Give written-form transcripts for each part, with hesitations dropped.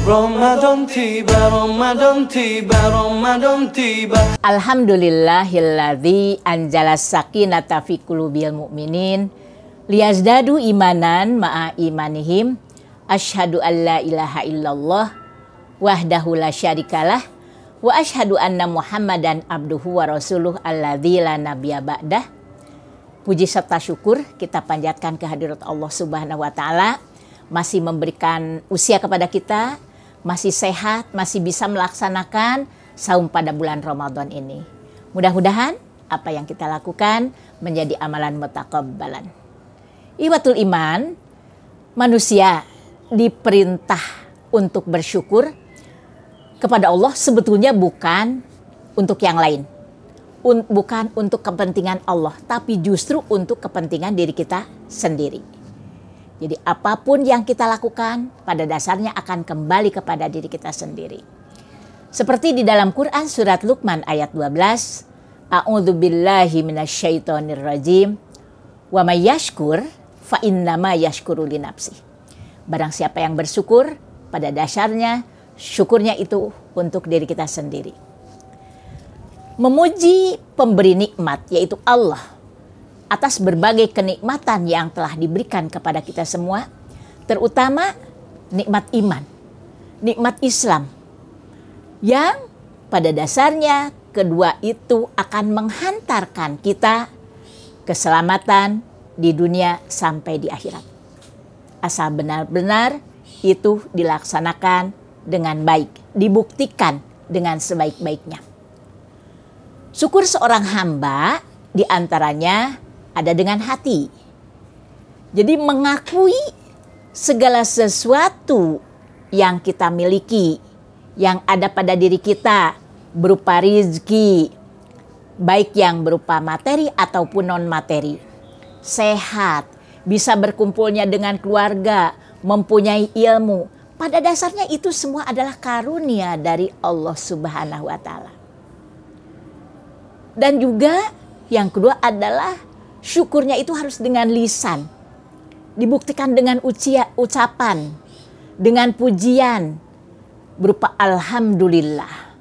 Ramadan tiba, Ramadan tiba, Ramadan tiba. Alhamdulillahilladzi anjala sakinata fi qulubil mu'minin liyazdadu imanan ma'a imanihim. Asyhadu an la ilaha illallah wahdahu la syarikalah wa asyhadu anna Muhammadan abduhu wa rasuluh alladzi la nabiyya ba'dah. Puji serta syukur kita panjatkan kehadirat Allah Subhanahu wa taala, masih memberikan usia kepada kita, masih sehat, masih bisa melaksanakan saum pada bulan Ramadan ini. Mudah-mudahan apa yang kita lakukan menjadi amalan mutakabbalan. Iwatul iman, manusia diperintah untuk bersyukur kepada Allah sebetulnya bukan untuk yang lain. Bukan untuk kepentingan Allah, tapi justru untuk kepentingan diri kita sendiri. Jadi apapun yang kita lakukan pada dasarnya akan kembali kepada diri kita sendiri. Seperti di dalam Quran surat Luqman ayat 12, A'udzubillahi minasyaitonirrajim, wa may yashkur fa innama yashkuru li nafsi. Barang siapa yang bersyukur, pada dasarnya syukurnya itu untuk diri kita sendiri. Memuji pemberi nikmat yaitu Allah atas berbagai kenikmatan yang telah diberikan kepada kita semua, terutama nikmat iman, nikmat Islam, yang pada dasarnya kedua itu akan menghantarkan kita keselamatan di dunia sampai di akhirat. Asal benar-benar itu dilaksanakan dengan baik, dibuktikan dengan sebaik-baiknya. Syukur seorang hamba diantaranya ada dengan hati. Jadi mengakui segala sesuatu yang kita miliki, yang ada pada diri kita berupa rizki, baik yang berupa materi ataupun non-materi. Sehat, bisa berkumpulnya dengan keluarga, mempunyai ilmu. Pada dasarnya itu semua adalah karunia dari Allah Subhanahu wa taala. Dan juga yang kedua adalah syukurnya itu harus dengan lisan. Dibuktikan dengan ucapan, dengan pujian berupa alhamdulillah.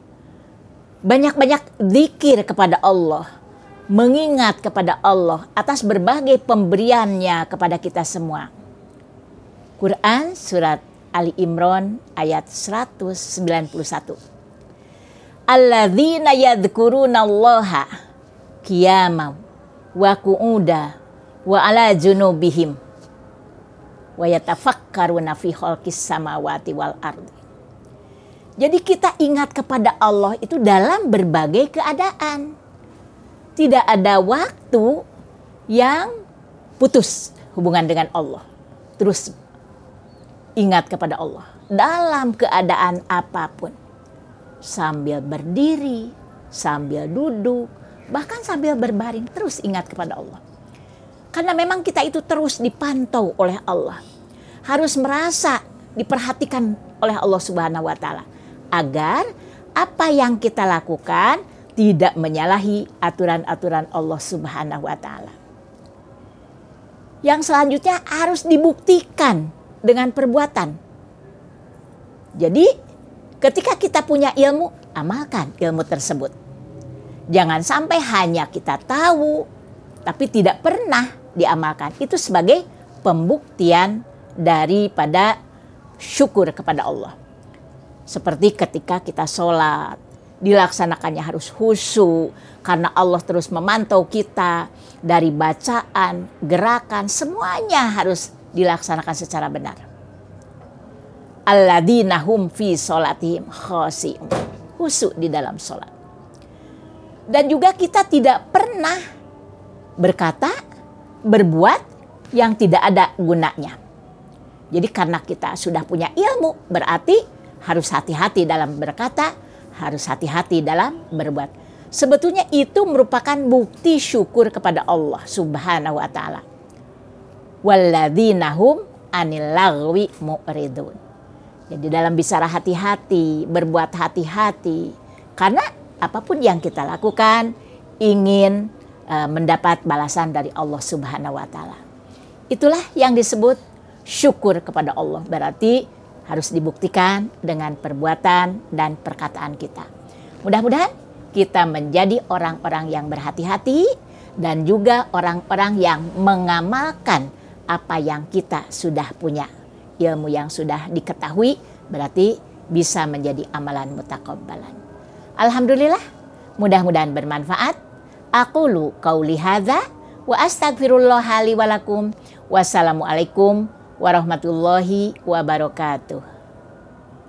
Banyak-banyak zikir kepada Allah, mengingat kepada Allah atas berbagai pemberiannya kepada kita semua. Quran surat Ali Imran ayat 191. Alladzina yadhkurunallaha qiyaman wa qu'udan wa ala junubihim wa yatafakkaruna fi khalqis samawati wal ardi. Jadi kita ingat kepada Allah itu dalam berbagai keadaan. Tidak ada waktu yang putus hubungan dengan Allah. Terus ingat kepada Allah dalam keadaan apapun. Sambil berdiri, sambil duduk, bahkan sambil berbaring, terus ingat kepada Allah. Karena memang kita itu terus dipantau oleh Allah. Harus merasa diperhatikan oleh Allah Subhanahu wa taala. Agar apa yang kita lakukan tidak menyalahi aturan-aturan Allah Subhanahu wa taala. Yang selanjutnya harus dibuktikan dengan perbuatan. Jadi ketika kita punya ilmu, amalkan ilmu tersebut. Jangan sampai hanya kita tahu, tapi tidak pernah diamalkan. Itu sebagai pembuktian daripada syukur kepada Allah. Seperti ketika kita sholat, dilaksanakannya harus khusyuk, karena Allah terus memantau kita dari bacaan, gerakan, semuanya harus dilaksanakan secara benar. Alladzina hum fi sholatihim khashi'un, khusyuk di dalam sholat. Dan juga kita tidak pernah berkata, berbuat yang tidak ada gunanya. Jadi karena kita sudah punya ilmu, berarti harus hati-hati dalam berkata, harus hati-hati dalam berbuat. Sebetulnya itu merupakan bukti syukur kepada Allah Subhanahu wa taala. Walladzina hum anil lagwi mu'ridun. Jadi dalam bicara hati-hati, berbuat hati-hati. Karena apapun yang kita lakukan ingin mendapat balasan dari Allah Subhanahu wa taala. Itulah yang disebut syukur kepada Allah. Berarti harus dibuktikan dengan perbuatan dan perkataan kita. Mudah-mudahan kita menjadi orang-orang yang berhati-hati dan juga orang-orang yang mengamalkan apa yang kita sudah punya. Ilmu yang sudah diketahui berarti bisa menjadi amalan mutakabbalan. Alhamdulillah, mudah-mudahan bermanfaat. Aqulu qauli hadza wa astaghfirullah li wa lakum. Wassalamualaikum warahmatullahi wabarakatuh.